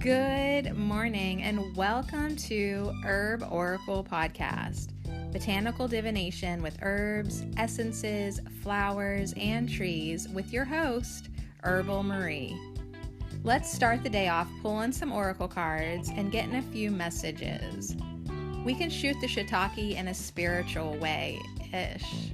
Good morning and welcome to Herb Oracle Podcast, botanical divination with herbs, essences, flowers, and trees with your host, Herbal Marie. Let's start the day off pulling some oracle cards and getting a few messages. We can shoot the shiitake in a spiritual way-ish.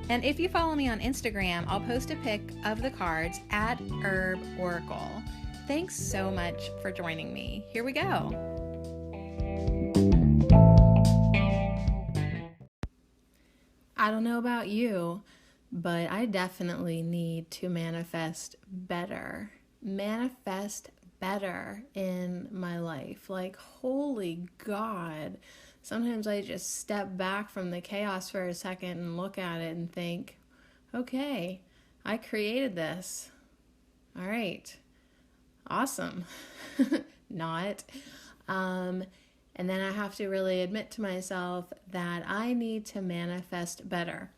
And if you follow me on Instagram, I'll post a pic of the cards at Herb Oracle. Thanks so much for joining me. Here we go. I don't know about you, but I definitely need to manifest better. Manifest better in my life. Like, holy God. Sometimes I just step back from the chaos for a second and look at it and think, okay, I created this. All right. Awesome. Not. And then I have to really admit to myself that I need to manifest better.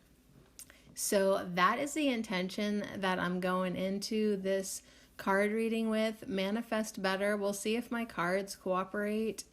So that is the intention that I'm going into this card reading with. Manifest better. We'll see if my cards cooperate.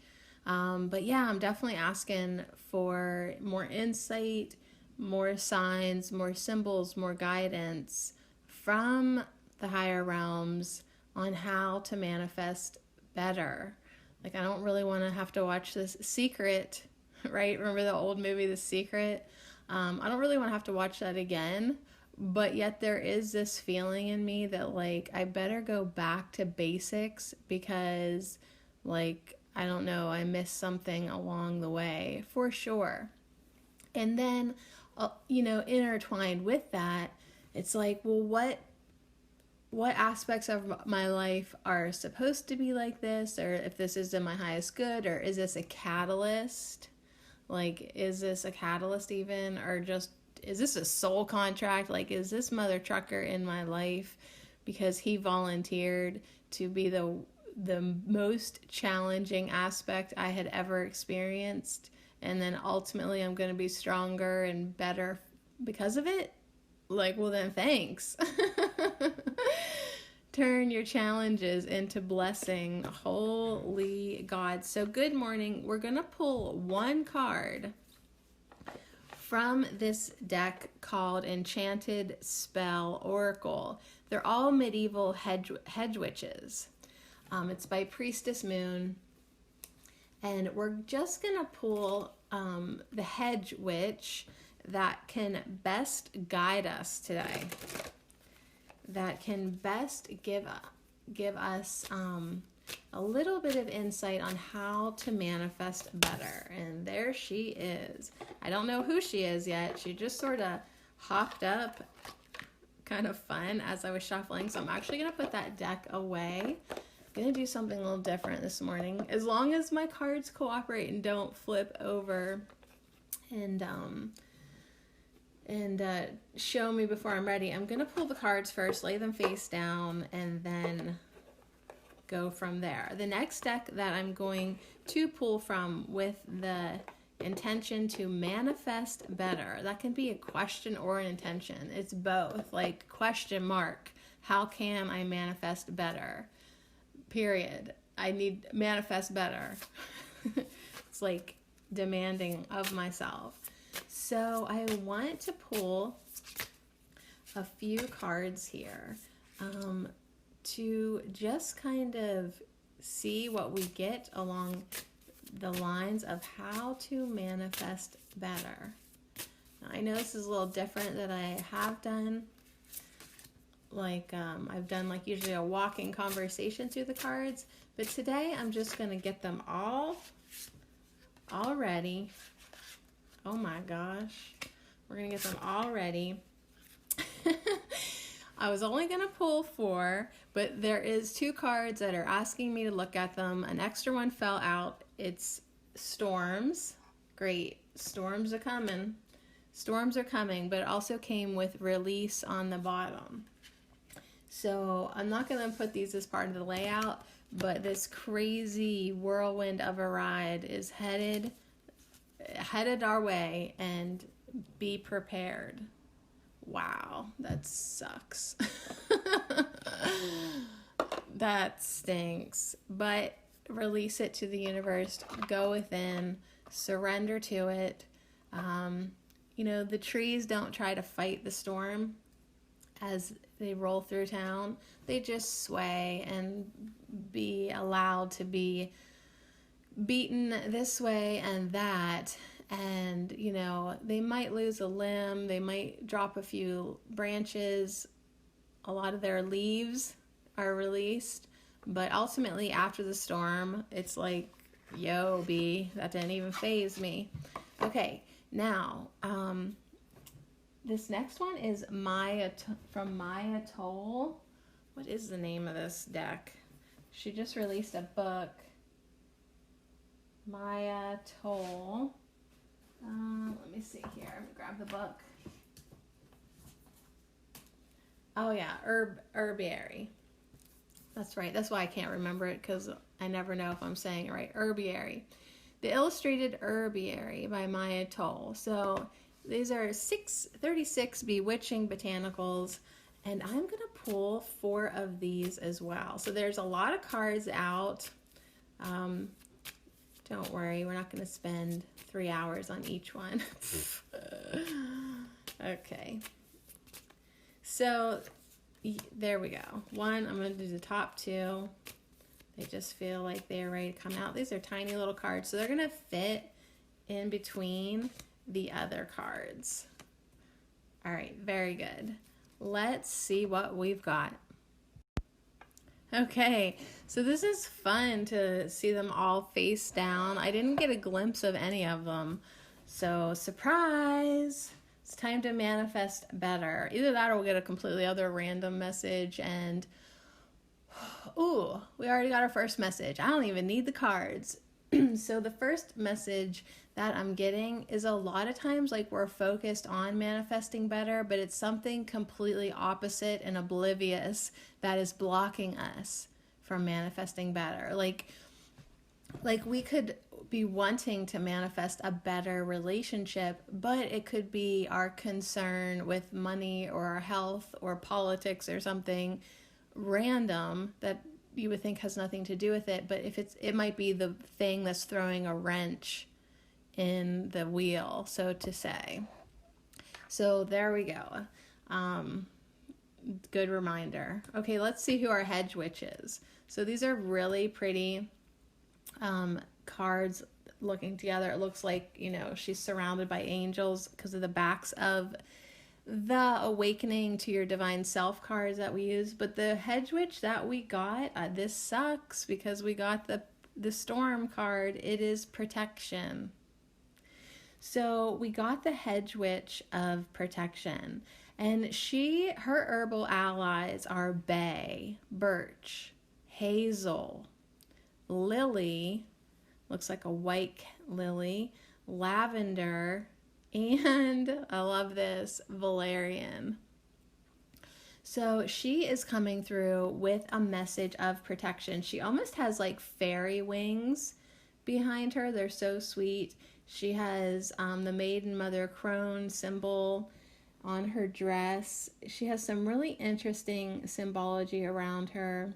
But yeah, I'm definitely asking for more insight, more signs, more symbols, more guidance from the higher realms on how to manifest better. Like, I don't really want to have to watch this Secret, right? Remember the old movie, The Secret? I don't really want to have to watch that again, but yet there is this feeling in me that, like, I better go back to basics because, like, I don't know, I missed something along the way, for sure. And then, intertwined with that, it's like, well, what aspects of my life are supposed to be like this, or if this is in my highest good, or is this a catalyst? Like, is this a catalyst even, or just, is this a soul contract? Like, is this mother trucker in my life because he volunteered to be the most challenging aspect I had ever experienced, and then ultimately I'm going to be stronger and better because of it? Like, well then, thanks. Turn your challenges into blessing. Holy God. So good morning. We're going to pull one card from this deck called Enchanted Spell Oracle. They're all medieval hedge witches. It's by Priestess Moon. And we're just going to pull the hedge witch that can best guide us today, that can best give us a little bit of insight on how to manifest better. And there she is. I don't know who she is yet. She just sort of hopped up, kind of fun, as I was shuffling. So I'm actually going to put that deck away. I'm going to do something a little different this morning, as long as my cards cooperate and don't flip over and show me before I'm ready. I'm going to pull the cards first, lay them face down, and then go from there. The next deck that I'm going to pull from with the intention to manifest better, that can be a question or an intention. It's both, like question mark. How can I manifest better? Period. I need manifest better. It's like demanding of myself. So I want to pull a few cards here to just kind of see what we get along the lines of how to manifest better. Now, I know this is a little different than I have done. Like, I've done like usually a walking conversation through the cards, but today I'm just going to get them all ready. Oh my gosh. We're going to get them all ready. I was only going to pull 4, but there is 2 cards that are asking me to look at them. An extra one fell out. It's storms. Great. Storms are coming. Storms are coming, but it also came with release on the bottom. So I'm not going to put these as part of the layout, but this crazy whirlwind of a ride is headed our way, and be prepared. Wow, that sucks. That stinks. But release it to the universe. Go within. Surrender to it. The trees don't try to fight the storm as they roll through town. They just sway and be allowed to be beaten this way and that. And, they might lose a limb. They might drop a few branches. A lot of their leaves are released. But ultimately, after the storm, it's like, yo, B, that didn't even faze me. Okay, now, this next one is from Maya Toll. What is the name of this deck? She just released a book. Maya Toll. Let me see here. I'm gonna grab the book. Oh yeah, Herbiary. That's right. That's why I can't remember it, because I never know if I'm saying it right. Herbiary. The Illustrated Herbiary by Maya Toll. So these are 36 bewitching botanicals, and I'm going to pull 4 of these as well. So there's a lot of cards out. Don't worry, we're not going to spend 3 hours on each one. Okay. So there we go. One, I'm going to do the top 2. They just feel like they're ready to come out. These are tiny little cards, so they're going to fit in between the other cards. All right, very good. Let's see what we've got. Okay, so this is fun to see them all face down. I didn't get a glimpse of any of them. So, surprise! It's time to manifest better. Either that or we'll get a completely other random message and, ooh, we already got our first message. I don't even need the cards. So the first message that I'm getting is a lot of times like we're focused on manifesting better, but it's something completely opposite and oblivious that is blocking us from manifesting better. Like we could be wanting to manifest a better relationship, but it could be our concern with money or our health or politics or something random that you would think has nothing to do with it, but it might be the thing that's throwing a wrench in the wheel, so to say. So there we go. Good reminder. Okay, let's see who our hedge witch is. So these are really pretty cards looking together. It looks like, she's surrounded by angels because of the backs of the Awakening to Your Divine Self cards that we use. But the hedge witch that we got, this sucks because we got the storm card. It is protection. So we got the hedge witch of protection, and her herbal allies are bay, birch, hazel, lily, looks like a white lily, lavender, and I love this, valerian. So she is coming through with a message of protection. She almost has like fairy wings behind her. They're so sweet. She has the Maiden Mother Crone symbol on her dress. She has some really interesting symbology around her.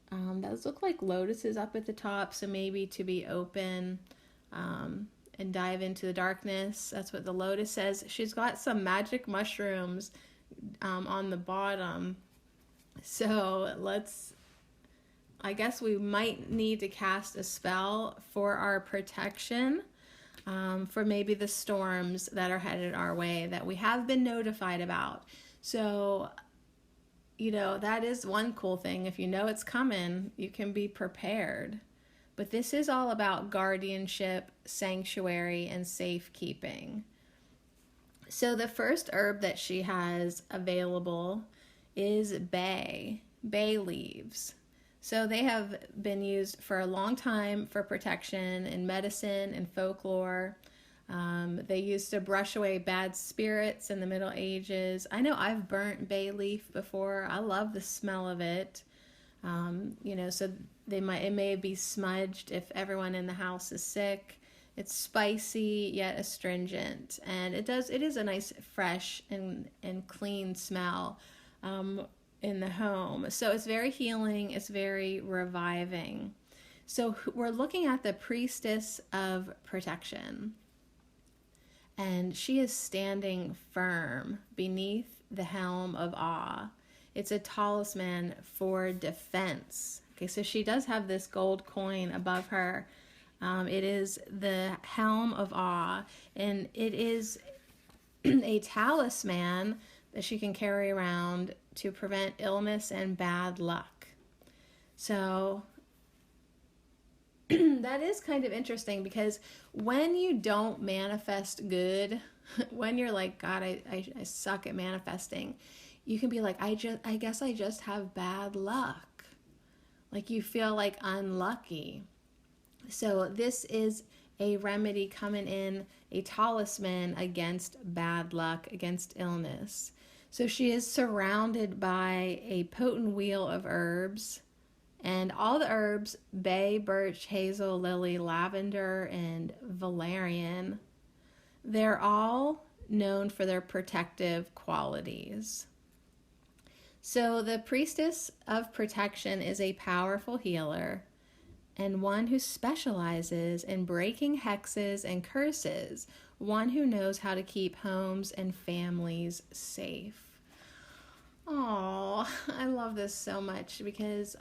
Those look like lotuses up at the top, so maybe to be open and dive into the darkness. That's what the lotus says. She's got some magic mushrooms on the bottom. So I guess we might need to cast a spell for our protection. For maybe the storms that are headed our way that we have been notified about. So, that is one cool thing. If you know it's coming, you can be prepared. But this is all about guardianship, sanctuary, and safekeeping. So the first herb that she has available is bay leaves. So they have been used for a long time for protection in medicine and folklore. They used to brush away bad spirits in the Middle Ages. I know I've burnt bay leaf before. I love the smell of it. So it may be smudged if everyone in the house is sick. It's spicy yet astringent, and it is a nice fresh and clean smell. in the home. So it's very healing, it's very reviving. So we're looking at the priestess of protection. And she is standing firm beneath the helm of awe. It's a talisman for defense. Okay, so she does have this gold coin above her. It is the helm of awe, and it is a talisman that she can carry around to prevent illness and bad luck. So that is kind of interesting, because when you don't manifest good, when you're like, God, I suck at manifesting, you can be like, I guess I just have bad luck. Like you feel like unlucky. So this is a remedy coming in, a talisman against bad luck, against illness. So she is surrounded by a potent wheel of herbs, and all the herbs, bay, birch, hazel, lily, lavender, and valerian, they're all known for their protective qualities. So the priestess of protection is a powerful healer and one who specializes in breaking hexes and curses, one who knows how to keep homes and families safe. Oh, I love this so much, because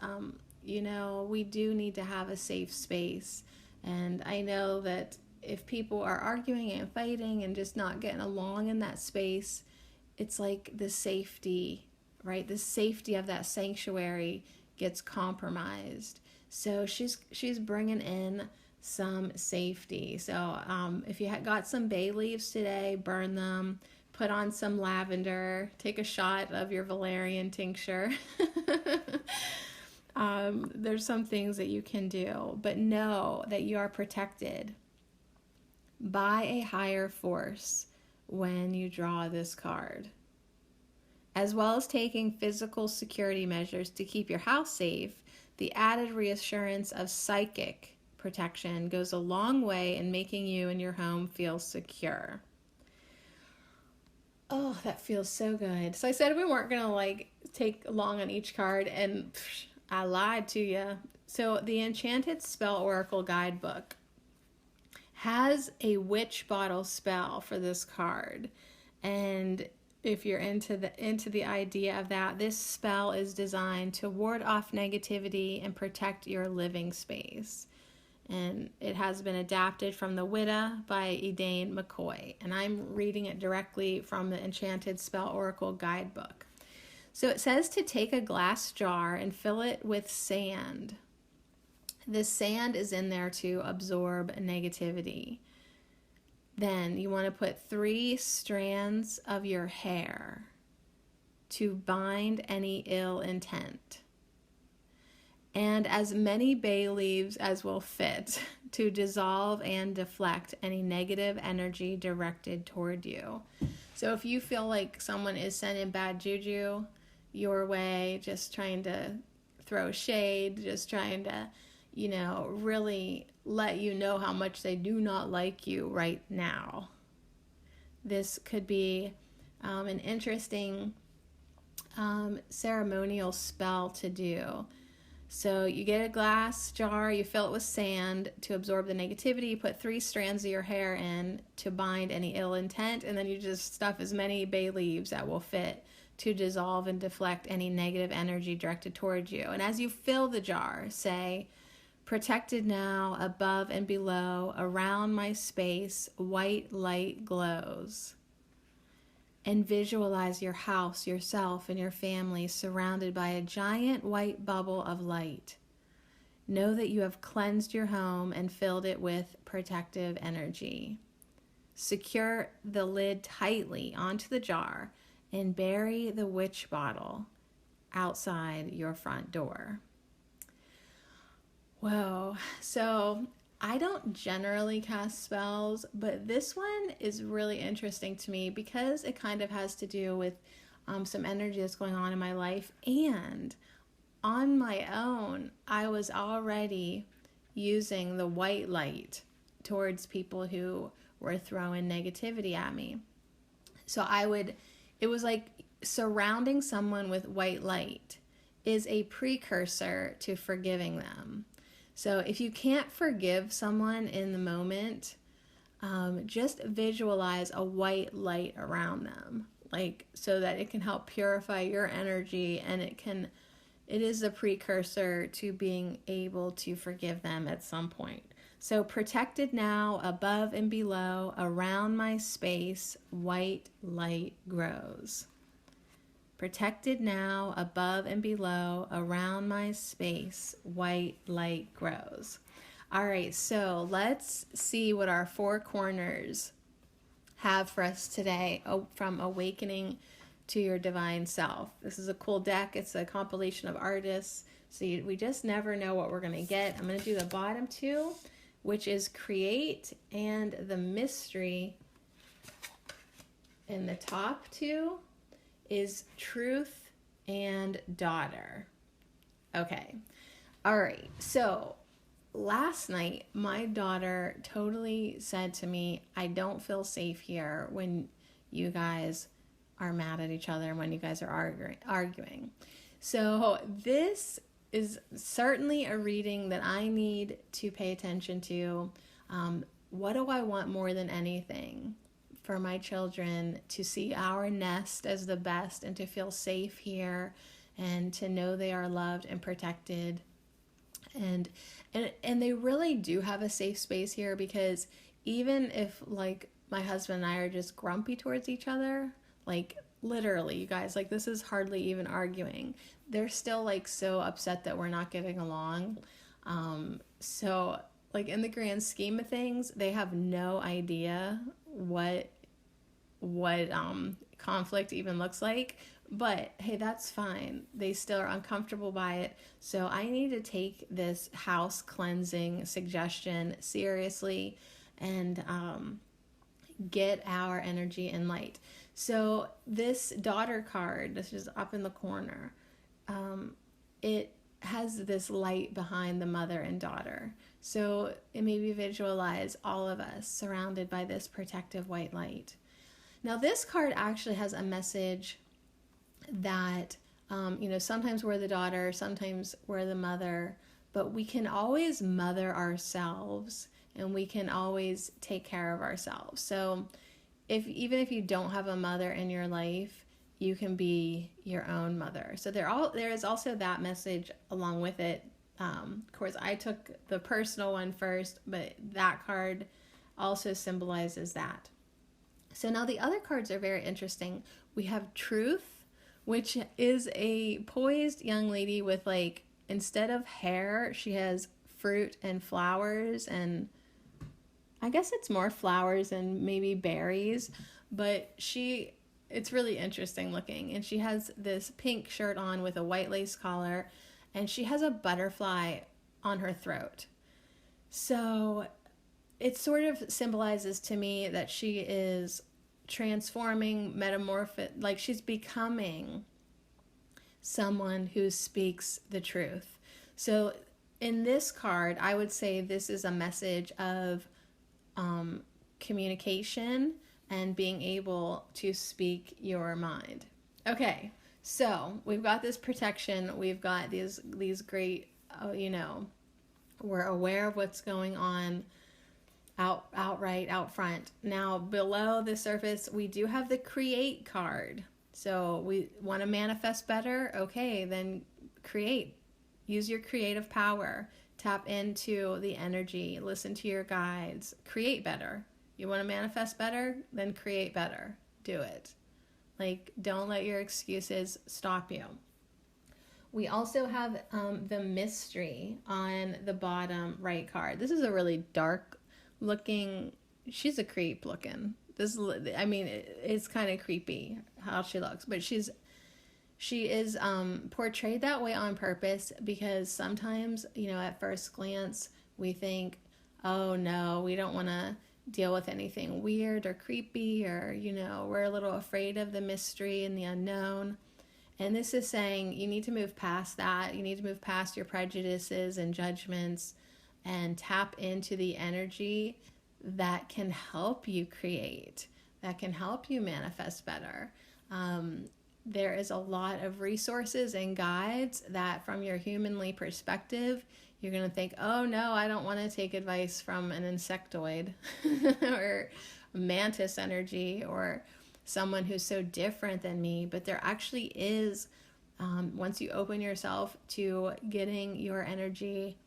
we do need to have a safe space. And I know that if people are arguing and fighting and just not getting along in that space, it's like the safety, right? The safety of that sanctuary gets compromised. So she's bringing in some safety. So if you got some bay leaves today, burn them. Put on some lavender. Take a shot of your valerian tincture. There's some things that you can do, but know that you are protected by a higher force when you draw this card, as well as taking physical security measures to keep your house safe. The added reassurance of psychic protection goes a long way in making you and your home feel secure. Oh, that feels so good. So I said we weren't going to take long on each card, and I lied to you. So the Enchanted Spell Oracle Guidebook has a witch bottle spell for this card. And if you're into the idea of that, this spell is designed to ward off negativity and protect your living space. And it has been adapted from the Witta by Elaine McCoy. And I'm reading it directly from the Enchanted Spell Oracle Guidebook. So it says to take a glass jar and fill it with sand. This sand is in there to absorb negativity. Then you want to put 3 strands of your hair to bind any ill intent, and as many bay leaves as will fit to dissolve and deflect any negative energy directed toward you. So if you feel like someone is sending bad juju your way, just trying to throw shade, just trying to, really let you know how much they do not like you right now, this could be an interesting ceremonial spell to do. So you get a glass jar, you fill it with sand to absorb the negativity, you put 3 strands of your hair in to bind any ill intent, and then you just stuff as many bay leaves that will fit to dissolve and deflect any negative energy directed towards you. And as you fill the jar, say, protected now, above and below, around my space, white light glows. And visualize your house, yourself, and your family surrounded by a giant white bubble of light. Know that you have cleansed your home and filled it with protective energy. Secure the lid tightly onto the jar and bury the witch bottle outside your front door. Whoa. So I don't generally cast spells, but this one is really interesting to me because it kind of has to do with some energy that's going on in my life. And on my own, I was already using the white light towards people who were throwing negativity at me. So it was like surrounding someone with white light is a precursor to forgiving them. So if you can't forgive someone in the moment, just visualize a white light around them, like so that it can help purify your energy, and it is a precursor to being able to forgive them at some point. So protected now, above and below, around my space, white light grows. Protected now, above and below, around my space, white light grows. All right, so let's see what our four corners have for us today from Awakening to Your Divine Self. This is a cool deck. It's a compilation of artists, so we just never know what we're going to get. I'm going to do the bottom two, which is Create and the Mystery, and the top two is Truth and Daughter. Okay. All right. So last night, my daughter totally said to me, I don't feel safe here when you guys are mad at each other and when you guys are arguing. So this is certainly a reading that I need to pay attention to. What do I want more than anything? For my children to see our nest as the best and to feel safe here and to know they are loved and protected. And they really do have a safe space here, because even if like my husband and I are just grumpy towards each other, like literally, you guys, like this is hardly even arguing. They're still like so upset that we're not getting along. So like in the grand scheme of things, they have no idea what conflict even looks like. But hey, that's fine. They still are uncomfortable by it. So I need to take this house cleansing suggestion seriously and get our energy and light. So this daughter card, this is up in the corner, it has this light behind the mother and daughter. So it made me visualize all of us surrounded by this protective white light. Now this card actually has a message that, sometimes we're the daughter, sometimes we're the mother, but we can always mother ourselves and we can always take care of ourselves. So even if you don't have a mother in your life, you can be your own mother. So there is also that message along with it. Of course, I took the personal one first, but that card also symbolizes that. So now the other cards are very interesting. We have Truth, which is a poised young lady with, like, instead of hair, she has fruit and flowers, and I guess it's more flowers and maybe berries, but it's really interesting looking. And she has this pink shirt on with a white lace collar, and she has a butterfly on her throat. So it sort of symbolizes to me that she is transforming, like she's becoming someone who speaks the truth. So in this card, I would say this is a message of communication and being able to speak your mind. Okay, so we've got this protection. We've got these great, we're aware of what's going on out front. Now below the surface, we do have the Create card. So we want to manifest better. Okay, then create. Use your creative power. Tap into the energy. Listen to your guides. Create better. You want to manifest better? Then create better. Do it. Like, don't let your excuses stop you. We also have the Mystery on the bottom right card. This is a really dark looking, she's a creep looking. It's kind of creepy how she looks, but she is portrayed that way on purpose, because sometimes, at first glance, we think, oh no, we don't want to deal with anything weird or creepy, or, we're a little afraid of the mystery and the unknown. And this is saying you need to move past that. You need to move past your prejudices and judgments and tap into the energy that can help you create, that can help you manifest better. There is a lot of resources and guides that from your humanly perspective, you're going to think, oh no, I don't want to take advice from an insectoid or mantis energy or someone who's so different than me. But there actually is, once you open yourself to getting your energy,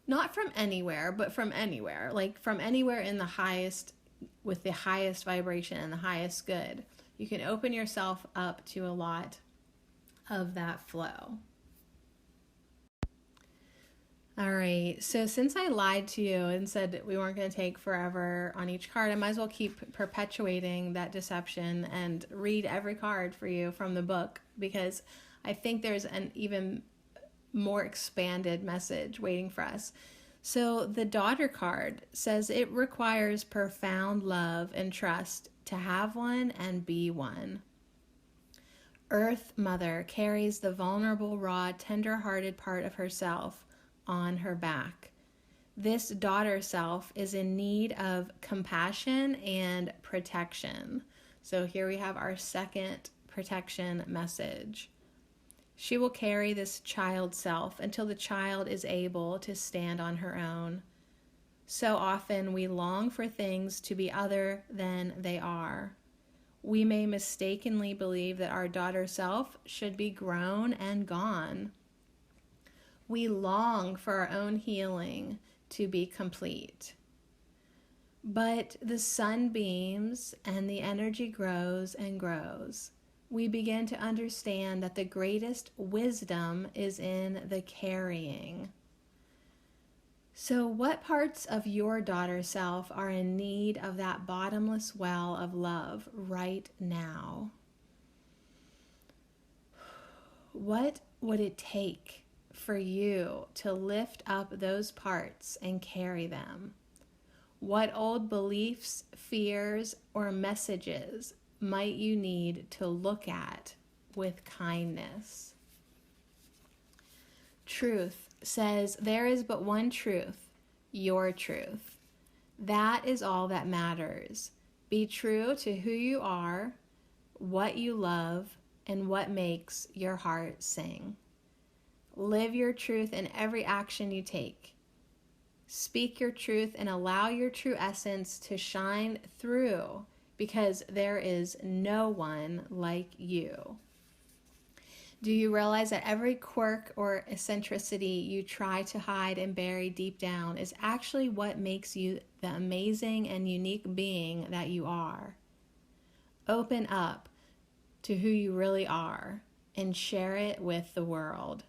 not from anywhere, but from anywhere, like from anywhere in the highest, with the highest vibration and the highest good, you can open yourself up to a lot of that flow. All right, so since I lied to you and said we weren't going to take forever on each card, I might as well keep perpetuating that deception and read every card for you from the book, because I think there's an even more expanded message waiting for us. So the daughter card says it requires profound love and trust to have one and be one. Earth Mother carries the vulnerable, raw, tender-hearted part of herself on her back. This daughter self is in need of compassion and protection. So here we have our second protection message. She will carry this child self until the child is able to stand on her own. So often we long for things to be other than they are. We may mistakenly believe that our daughter self should be grown and gone. We long for our own healing to be complete. But the sun beams and the energy grows and grows. We begin to understand that the greatest wisdom is in the carrying. So what parts of your daughter self are in need of that bottomless well of love right now? What would it take for you to lift up those parts and carry them? What old beliefs, fears, or messages might you need to look at with kindness? Truth says there is but one truth, your truth. That is all that matters. Be true to who you are, what you love, and what makes your heart sing. Live your truth in every action you take. Speak your truth and allow your true essence to shine through, because there is no one like you. Do you realize that every quirk or eccentricity you try to hide and bury deep down is actually what makes you the amazing and unique being that you are? Open up to who you really are and share it with the world.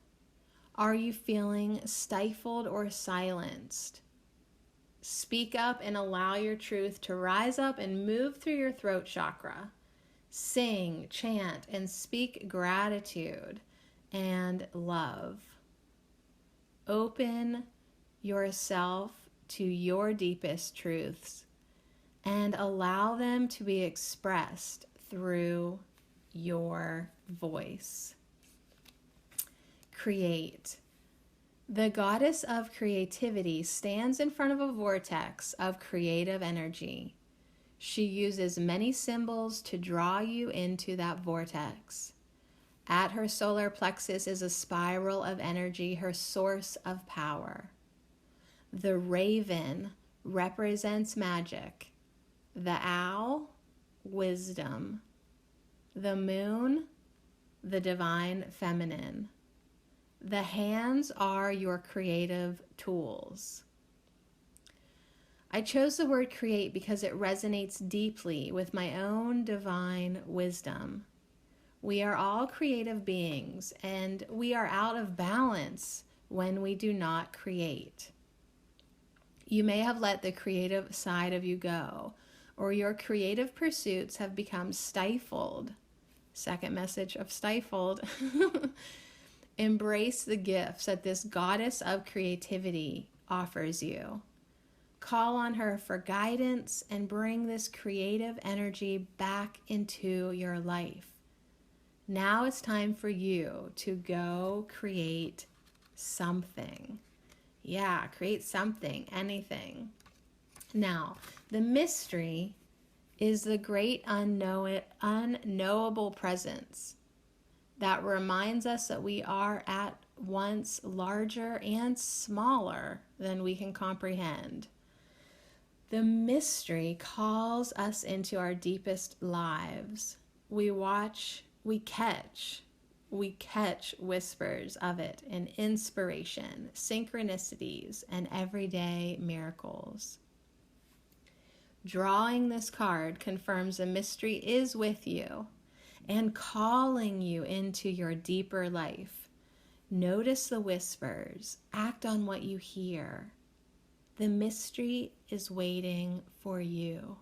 Are you feeling stifled or silenced? Speak up and allow your truth to rise up and move through your throat chakra. Sing, chant, and speak gratitude and love. Open yourself to your deepest truths and allow them to be expressed through your voice. Create. The goddess of creativity stands in front of a vortex of creative energy. She uses many symbols to draw you into that vortex. At her solar plexus is a spiral of energy, her source of power. The raven represents magic. The owl, wisdom. The moon, the divine feminine. The hands are your creative tools. I chose the word create because it resonates deeply with my own divine wisdom. We are all creative beings, and we are out of balance when we do not create. You may have let the creative side of you go, or your creative pursuits have become stifled. Second message of stifled. Embrace the gifts that this goddess of creativity offers you. Call on her for guidance and bring this creative energy back into your life. Now it's time for you to go create something. Yeah, create something, anything. Now, the mystery is the great unknowable presence. that reminds us that we are at once larger and smaller than we can comprehend. The mystery calls us into our deepest lives. We catch whispers of it in inspiration, synchronicities, and everyday miracles. Drawing this card confirms the mystery is with you and calling you into your deeper life. Notice the whispers, act on what you hear. The mystery is waiting for you.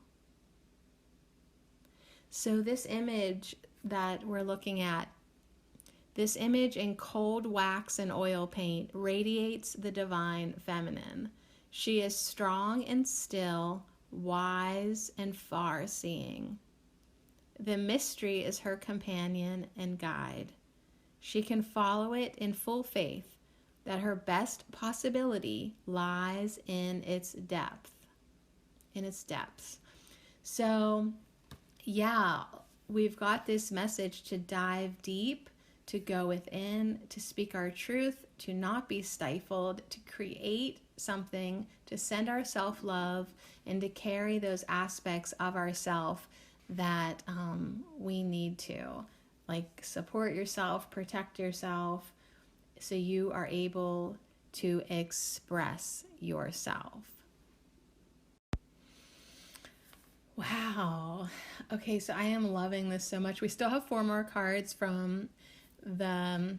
So this image that we're looking at, this image in cold wax and oil paint radiates the divine feminine. She is strong and still, wise and far-seeing. The mystery is her companion and guide. She can follow it in full faith that her best possibility lies in its depth. So, yeah, we've got this message to dive deep, to go within, to speak our truth, to not be stifled, to create something, to send our self-love, and to carry those aspects of ourself that we need to, like support yourself, protect yourself, so you are able to express yourself. Wow. Okay, so I am loving this so much. We still have 4 more cards from the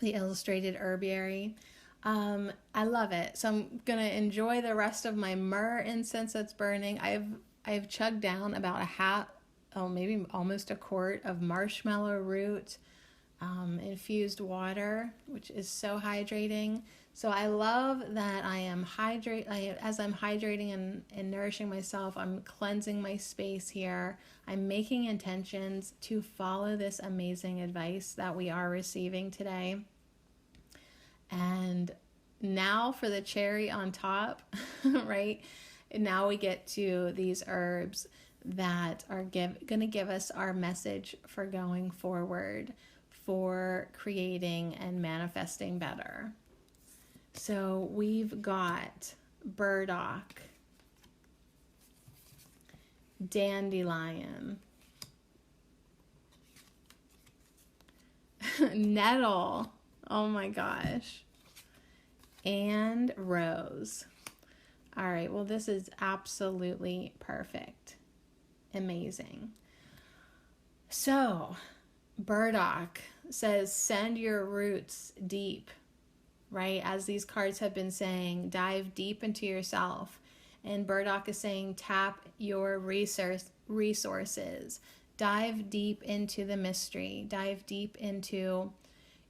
Illustrated Herbiary. I love it. So I'm gonna enjoy the rest of my myrrh incense that's burning. I've chugged down about maybe almost a quart of marshmallow root infused water, which is so hydrating. So I love that I am as I'm hydrating and nourishing myself, I'm cleansing my space here. I'm making intentions to follow this amazing advice that we are receiving today. And now for the cherry on top, right? Now we get to these herbs that are going to give us our message for going forward, for creating and manifesting better. So we've got burdock, dandelion, nettle, oh my gosh, and rose. All right, well, this is absolutely perfect. Amazing. So, burdock says, send your roots deep, right? As these cards have been saying, dive deep into yourself. And burdock is saying, tap your resources. Dive deep into the mystery. Dive deep into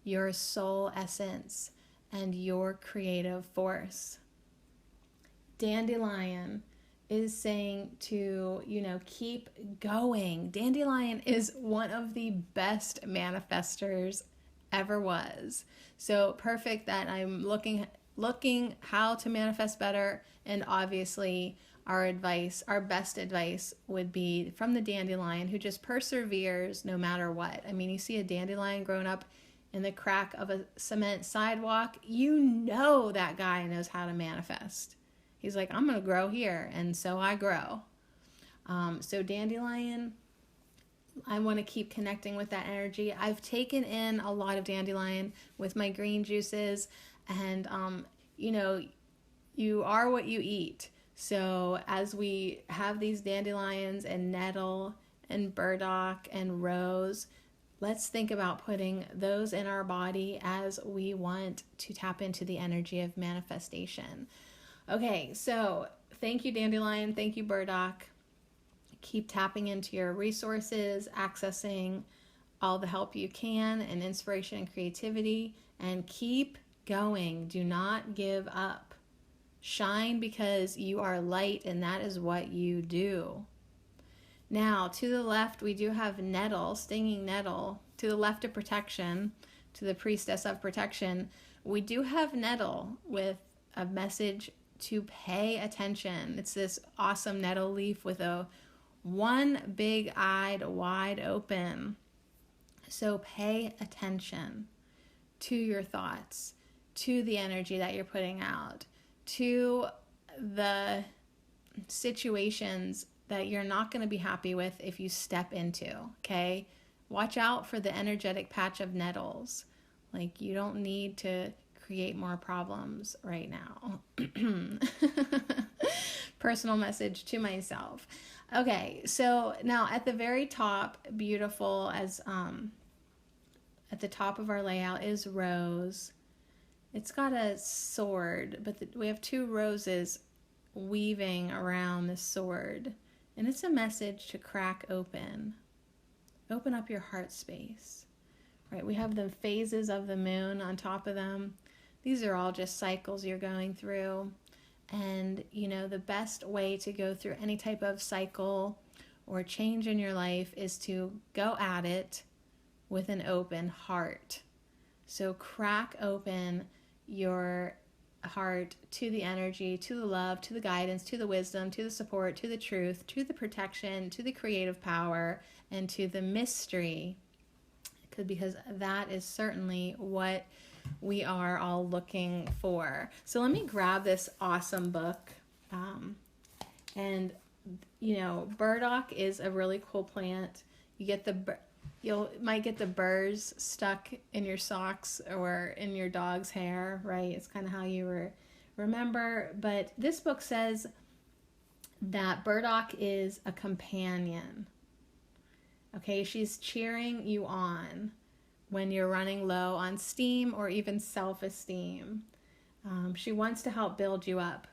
your soul essence and your creative force. Dandelion is saying to, keep going. Dandelion is one of the best manifestors ever was. So perfect that I'm looking how to manifest better, and obviously our best advice would be from the dandelion, who just perseveres no matter what. I mean, you see a dandelion growing up in the crack of a cement sidewalk, that guy knows how to manifest. He's like, I'm going to grow here, and so I grow. So dandelion, I want to keep connecting with that energy. I've taken in a lot of dandelion with my green juices, and, you are what you eat. So as we have these dandelions and nettle and burdock and rose, let's think about putting those in our body as we want to tap into the energy of manifestation. Okay, so thank you, dandelion. Thank you, burdock. Keep tapping into your resources, accessing all the help you can, and inspiration and creativity, and keep going. Do not give up. Shine because you are light, and that is what you do. Now, to the left, we do have nettle, stinging nettle. To the left of protection, to the priestess of protection, we do have nettle with a message to pay attention. It's this awesome nettle leaf with one big-eyed, wide open. So pay attention to your thoughts, to the energy that you're putting out, to the situations that you're not going to be happy with if you step into, okay? Watch out for the energetic patch of nettles. Like, you don't need to create more problems right now. Personal message to myself. Okay, so now at the very top, beautiful as at the top of our layout is Rose. It's got a sword, but we have two roses weaving around the sword. And it's a message to crack open. Open up your heart space. Right? We have the phases of the moon on top of them. These are all just cycles you're going through. And, you know, the best way to go through any type of cycle or change in your life is to go at it with an open heart. So crack open your heart to the energy, to the love, to the guidance, to the wisdom, to the support, to the truth, to the protection, to the creative power, and to the mystery. Because that is certainly what we are all looking for. So let me grab this awesome book. And, you know, burdock is a really cool plant. You might get the burrs stuck in your socks or in your dog's hair, right? It's kind of how you remember. But this book says that burdock is a companion. Okay, she's cheering you on when you're running low on steam or even self-esteem. She wants to help build you up.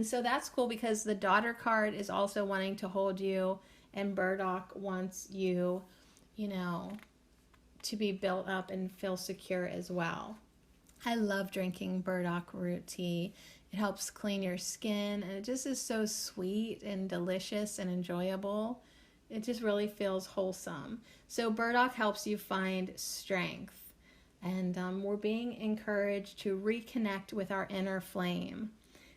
So that's cool because the daughter card is also wanting to hold you, and burdock wants you, you know, to be built up and feel secure as well. I love drinking burdock root tea. It helps clean your skin, and it just is so sweet and delicious and enjoyable. It just really feels wholesome. So burdock helps you find strength. And we're being encouraged to reconnect with our inner flame.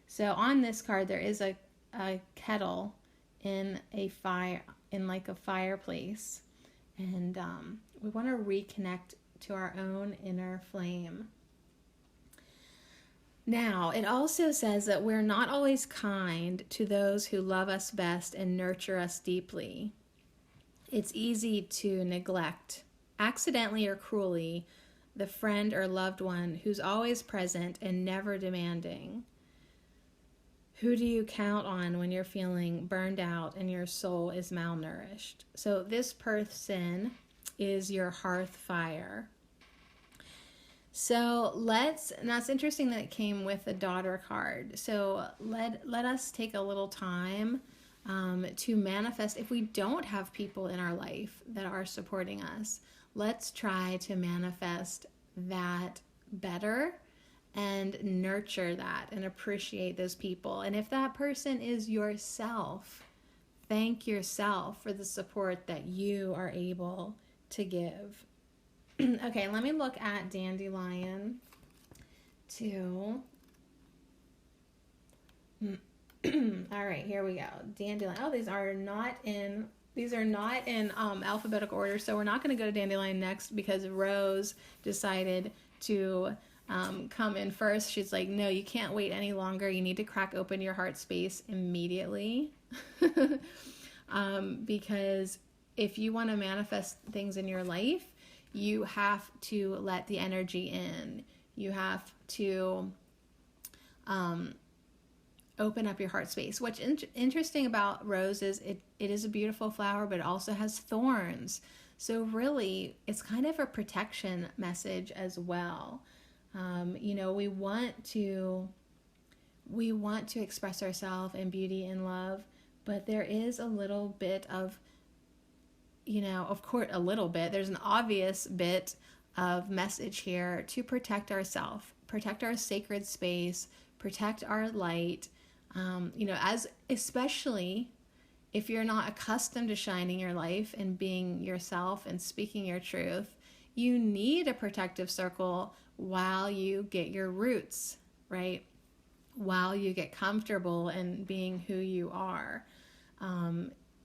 So on this card, there is a kettle in a fire, in like a fireplace. And we want to reconnect to our own inner flame. Now, it also says that we're not always kind to those who love us best and nurture us deeply. It's easy to neglect, accidentally or cruelly, the friend or loved one who's always present and never demanding. Who do you count on when you're feeling burned out and your soul is malnourished? So this person is your hearth fire. So now it's interesting that it came with a daughter card. So let us take a little time to manifest. If we don't have people in our life that are supporting us, let's try to manifest that better and nurture that and appreciate those people. And if that person is yourself, thank yourself for the support that you are able to give. Okay, let me look at Dandelion too. All right, here we go. Dandelion. Oh, these are not in alphabetical order, so we're not going to go to Dandelion next because Rose decided to come in first. She's like, no, you can't wait any longer. You need to crack open your heart space immediately. Because if you want to manifest things in your life, you have to let the energy in. You have to open up your heart space. What's interesting about rose is it is a beautiful flower, but it also has thorns. So really, it's kind of a protection message as well. We want to express ourselves in beauty and love, but there is a little bit of, of course, a little bit. There's an obvious bit of message here to protect ourselves, protect our sacred space, protect our light. Especially if you're not accustomed to shining your life and being yourself and speaking your truth, you need a protective circle while you get your roots, right? While you get comfortable in being who you are.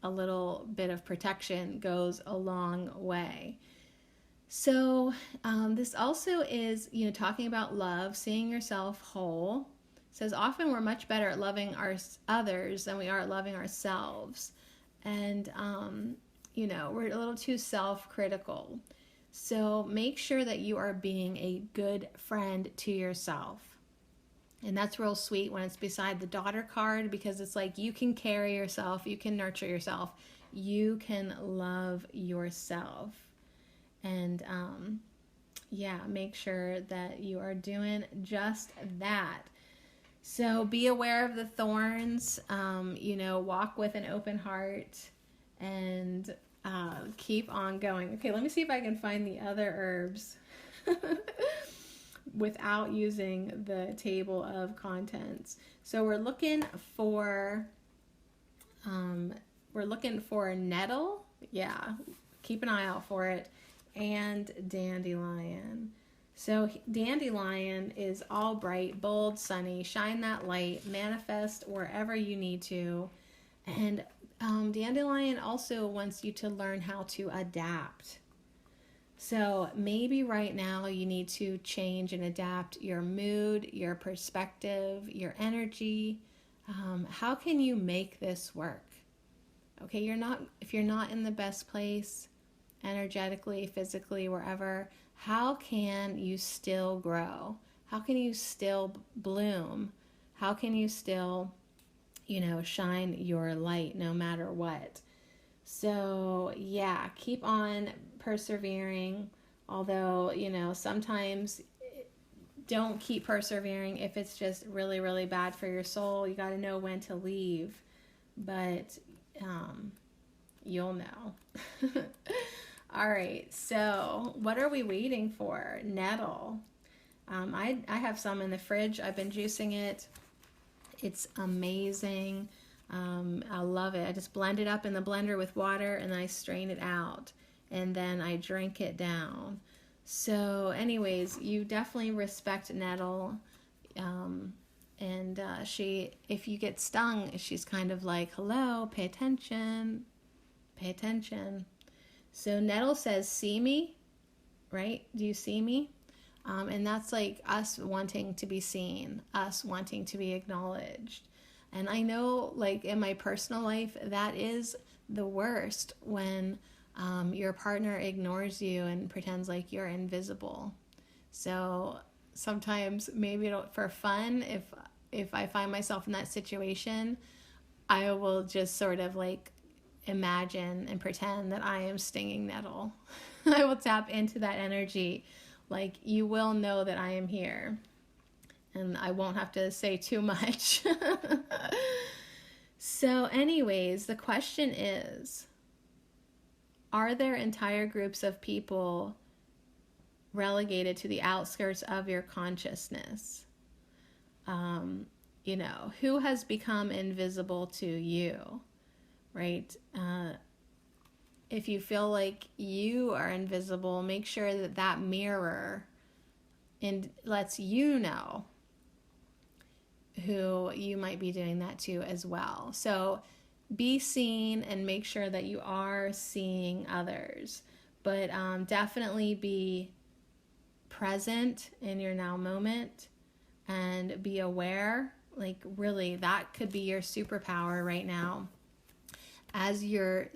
a little bit of protection goes a long way. So this also is, talking about love, seeing yourself whole. It says often we're much better at loving others than we are at loving ourselves. And, we're a little too self-critical. So make sure that you are being a good friend to yourself. And that's real sweet when it's beside the daughter card, because it's like you can carry yourself, you can nurture yourself, you can love yourself. And make sure that you are doing just that. So be aware of the thorns, walk with an open heart, and keep on going. Okay, let me see if I can find the other herbs without using the table of contents. So we're looking for nettle. Yeah, keep an eye out for it. And dandelion. So dandelion is all bright, bold, sunny. Shine that light. Manifest wherever you need to. And dandelion also wants you to learn how to adapt. So maybe right now you need to change and adapt your mood, your perspective, your energy. How can you make this work? Okay, if you're not in the best place, energetically, physically, wherever, how can you still grow? How can you still bloom? How can you still, shine your light no matter what? So yeah, keep on persevering. Although, sometimes don't keep persevering if it's just really, really bad for your soul. You got to know when to leave, but you'll know. All right, so what are we waiting for? Nettle. I have some in the fridge. I've been juicing it. It's amazing. I love it. I just blend it up in the blender with water and then I strain it out and then I drink it down. So anyways, you definitely respect nettle. If you get stung, she's kind of like, hello, pay attention, pay attention. So nettle says, see me, right? Do you see me? And that's like us wanting to be seen, us wanting to be acknowledged. And I know, like in my personal life, that is the worst when your partner ignores you and pretends like you're invisible. So sometimes maybe for fun, if I find myself in that situation, I will just sort of like imagine and pretend that I am stinging nettle. I will tap into that energy. Like, you will know that I am here. And I won't have to say too much. So anyways, the question is, are there entire groups of people relegated to the outskirts of your consciousness? Who has become invisible to you, right? If you feel like you are invisible, make sure that mirror lets you know who you might be doing that to as well. So be seen and make sure that you are seeing others, but definitely be present in your now moment and be aware. Like, really, that could be your superpower right now. As you're,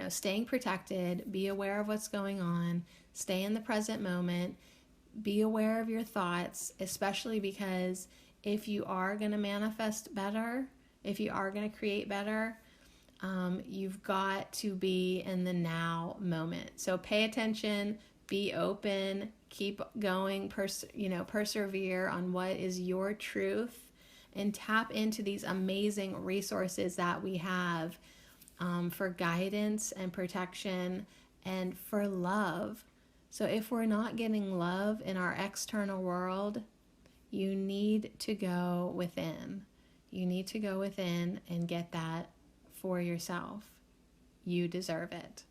staying protected, be aware of what's going on, stay in the present moment, be aware of your thoughts, especially because if you are going to manifest better, if you are going to create better, you've got to be in the now moment. So pay attention, be open, keep going, persevere on what is your truth, and tap into these amazing resources that we have for guidance and protection and for love. So if we're not getting love in our external world, you need to go within. You need to go within and get that for yourself. You deserve it.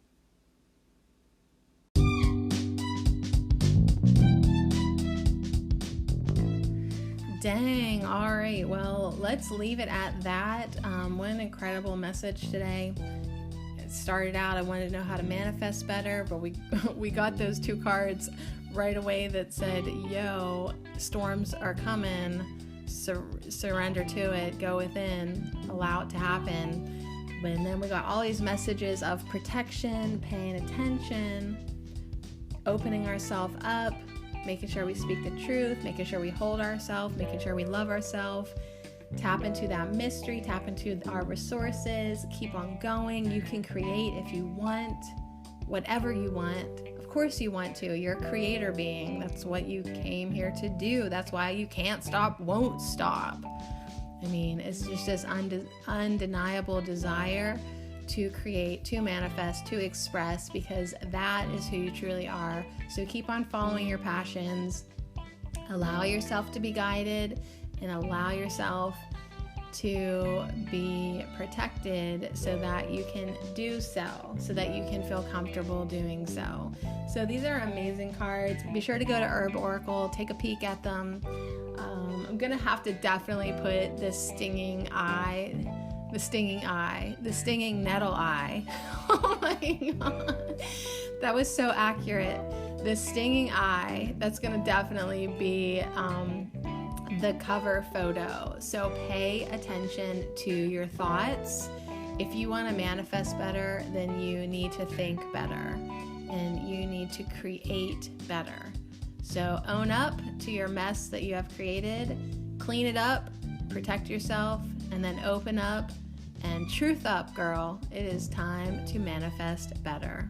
Dang. All right. Well, let's leave it at that. What an incredible message today. started out, I wanted to know how to manifest better, but we got those 2 cards right away that said, yo, storms are coming, surrender to it, go within, allow it to happen. And then we got all these messages of protection, paying attention, opening ourselves up, making sure we speak the truth, making sure we hold ourselves, making sure we love ourselves, tap into that mystery, tap into our resources, keep on going. You can create if you want, whatever you want. Of course you want to. You're a creator being. That's what you came here to do. That's why you can't stop, won't stop. I mean, it's just this undeniable desire to create, to manifest, to express, because that is who you truly are. So keep on following your passions. Allow yourself to be guided and allow yourself to be protected so that you can do so that you can feel comfortable doing so. So these are amazing cards. Be sure to go to Herb Oracle, take a peek at them. I'm going to have to definitely put the stinging nettle eye. Oh my God. That was so accurate. The stinging eye, that's going to definitely be the cover photo. So pay attention to your thoughts. If you want to manifest better, then you need to think better and you need to create better. So own up to your mess that you have created, clean it up, protect yourself, and then open up and truth up, girl. It is time to manifest better.